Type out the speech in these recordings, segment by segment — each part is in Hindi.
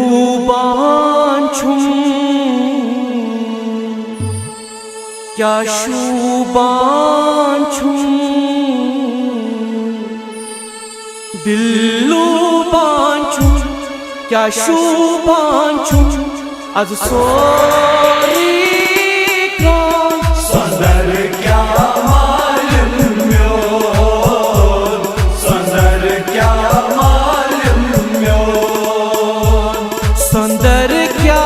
दिललुबान छुम क्या शुबान छुम दिललुबान छुम क्या शुबान छुम आज सोरी सुंदर क्या मालूम म्योन सुंदर क्या मालूम म्योन सुंदर क्या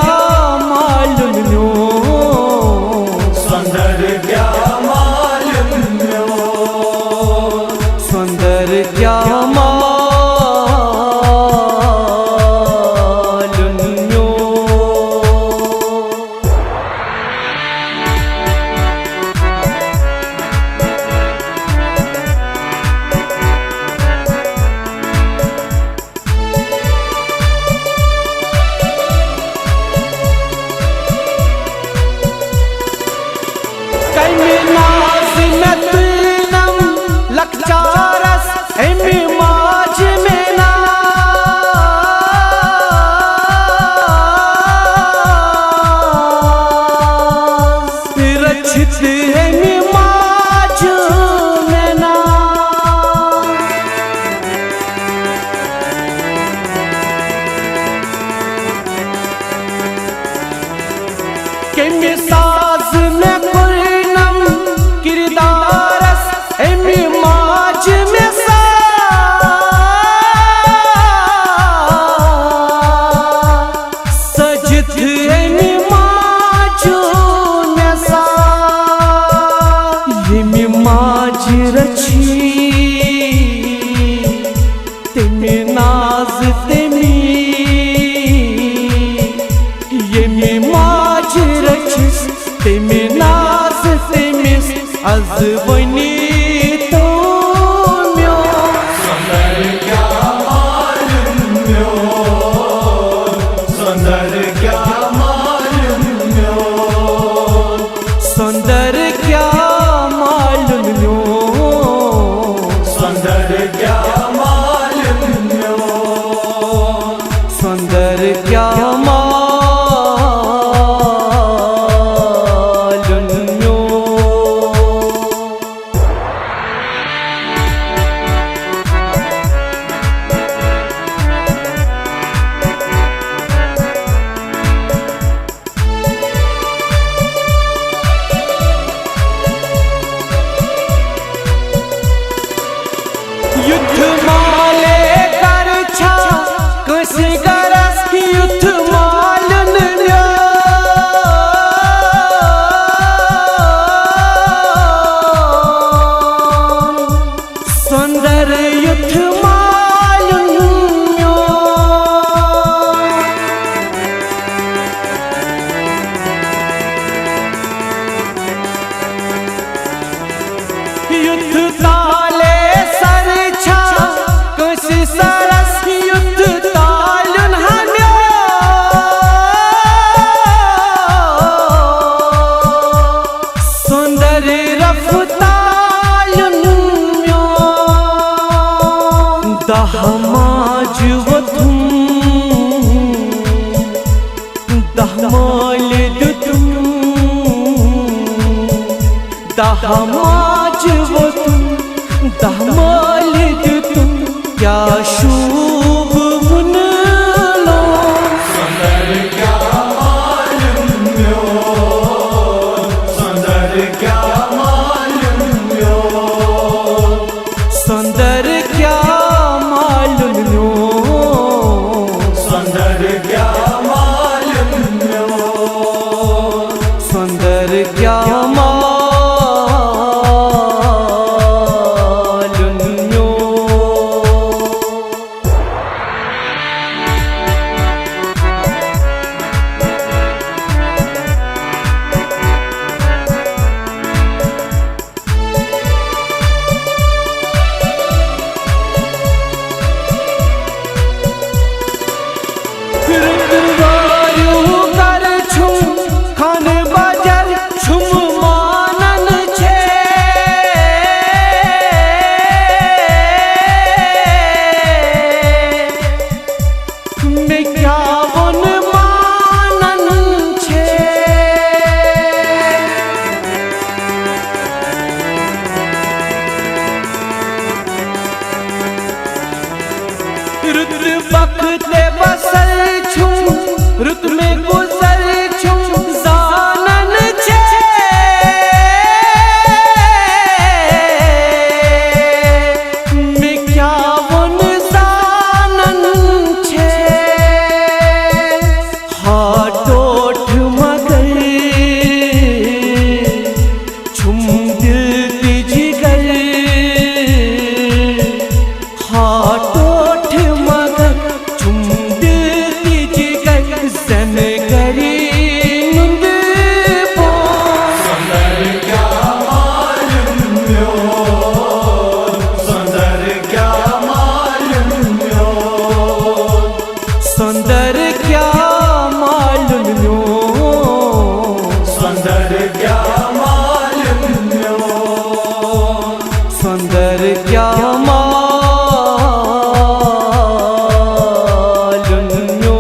मालूम म्योन सुंदर क्या मालूम म्योन सुंदर क्या मालूम म्योन लखचारस एमी माज में ना रचित एमी माज में ना के मिसाज में कुर्नम किरदारस एमी माज में सा सजित एमी माज में सा एमी माज रची तेमी नाज तेमी एमी माज रची तेमी नाज तेमी आज वनी सुंदर क्या मालूम म्योन सुंदर क्या मालूम म्योन सुंदर क्या मालूम म्योन सुंदर क्या मालूम म्योन युद्ध माले कर छा कसी गरस की युद्ध मालन सुंदर युद्ध मालन युद्ध ताले सर छा कसी सरस युद्ध तालन हम्यो सुंदर रफ्तालन म्यो दहमाज वतुम दहमाल दुतुम दहमाज वतुम दहमाल दुतुम क्या शुभ मुन लो सुंदर क्या मालूम म्योन सुंदर क्या मालूम म्योन सुंदर क्या मालूम म्योन सुंदर क्या मालूम म्योन सुंदर क्या मालूम म्योन बखते बसल छुम रुत में गुजर छुम जानन छे मैं क्या वन जानन छे हाटोठ मगर छुम दिल की जिगर हाटोठ मगर छुम दिल की जिगर सन करी नुंद पो सुंदर क्या मालूम यो सुंदर क्या मालूम यो सुंदर क्या मालूम यो सुंदर क्या मालूम यो सुंदर क्या मालूम यो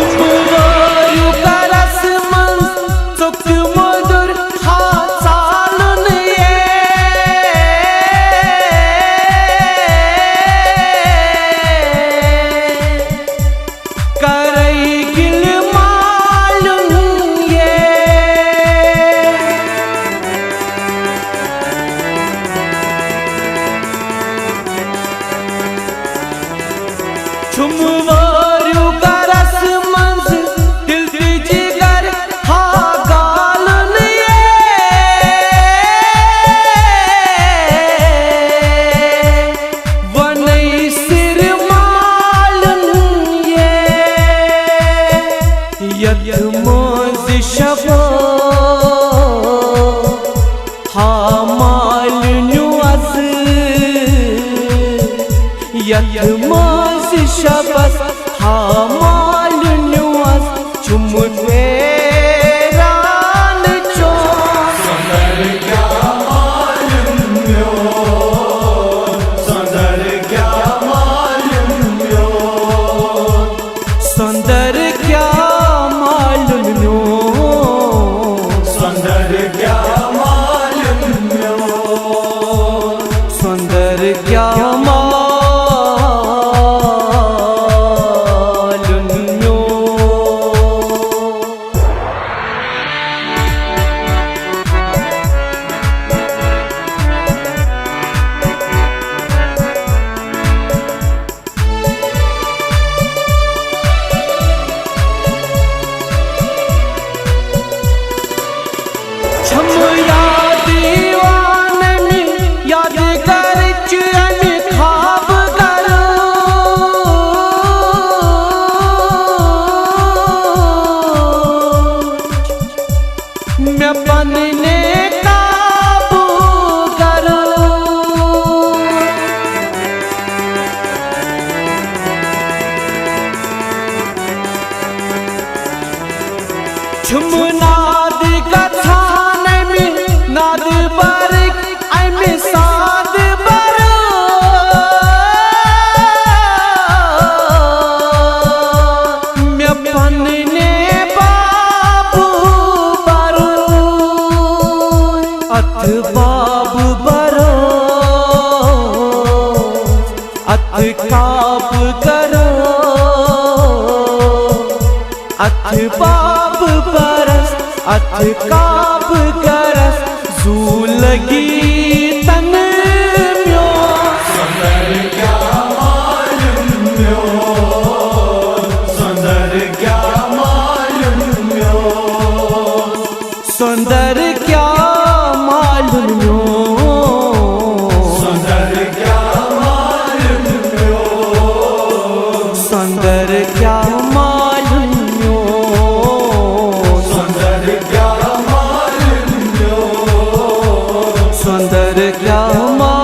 छुमवायु का रसमन सुख मधुर हासालन ये करई गिल मालूम ये छुमवायु का रसमन दिल की जिगर हा गालन ये वनई सिर मालन ये यतमोज शबो हा माल न्यूअस यतमोज शबस हा माल न्यूअस चुमटे रान चो सुंदर क्या मालूम यो सुंदर क्या मालूम यो सुंदर क्या मालूम यो सुंदर क्या मालूम यो सुंदर क्या मालूम यो छम याद दीवान में याद कर चैन खाब करो मैं बनने काबू करो छुम नाद का छान में नाद बर आई में साद बरो मैं बनने बाबू बरो अथ बाबू बरो अथ काब करो अथ बाब बरस अथ काब करस जू लगी तन म्यो सुंदर क्या मालूम यो सुंदर क्या मालूम यो सुंदर क्या मालूम यो सुंदर क्या मालूम यो सुंदर क्या मालूम यो सुंदर क्या मालूम यो सुंदर क्या मालूम